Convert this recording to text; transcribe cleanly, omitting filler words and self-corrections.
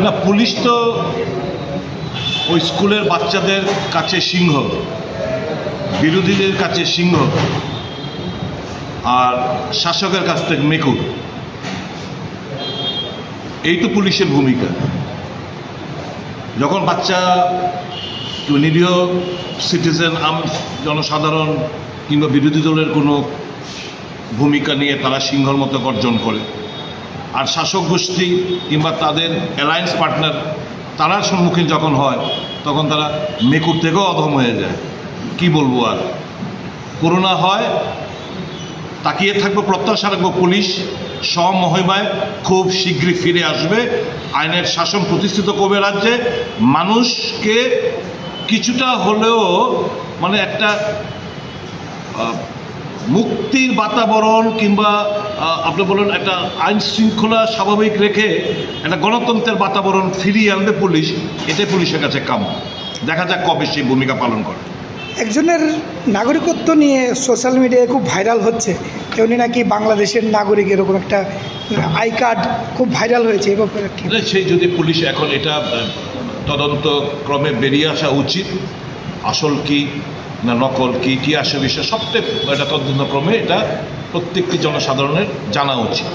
না, পুলিশ তো ওই স্কুলের বাচ্চাদের কাছে সিংহ, বিরোধীদের কাছে সিংহ, আর শাসকের কাছ থেকে মেকুর। এই তো পুলিশের ভূমিকা। যখন বাচ্চা নিরীহ সিটিজেন, জনসাধারণ কিংবা বিরোধী দলের কোনো ভূমিকা নিয়ে তারা সিংহর মতো গর্জন করে, আর শাসক গোষ্ঠী কিংবা তাদের অ্যালায়েন্স পার্টনার তারার সম্মুখীন যখন হয়, তখন তারা মেকুর থেকেও অধম হয়ে যায়। কি বলবো আর, করোনা হয়, তাকিয়ে থাকবো, প্রত্যাশা রাখবো পুলিশ স্বমহিমায় খুব শীঘ্রই ফিরে আসবে, আইনের শাসন প্রতিষ্ঠিত করবে রাজ্যে, মানুষকে কিছুটা হলেও মানে একটা মুক্তির বাতাবরণ কিংবা আপনি বলেন একটা আইন শৃঙ্খলা স্বাভাবিক রেখে একটা গণতন্ত্রের বাতাবরণ ফিরিয়ে আনবে পুলিশ। এটাই পুলিশের কাছে কাম। দেখা যাক কবে সেই ভূমিকা পালন করে। একজনের নাগরিকত্ব নিয়ে সোশ্যাল মিডিয়ায় খুব ভাইরাল হচ্ছে, উনি নাকি বাংলাদেশের নাগরিক, এরকম একটা আই কার্ড খুব ভাইরাল হয়েছে। এ ব্যাপারে সেই যদি পুলিশ এখন এটা তদন্ত ক্রমে বেরিয়ে আসা উচিত, আসল কি না নকল কি, কি আসে বিষয় সবটাই এটা তদন্ত ক্রমে এটা প্রত্যেকটি জনসাধারণের জানা উচিত।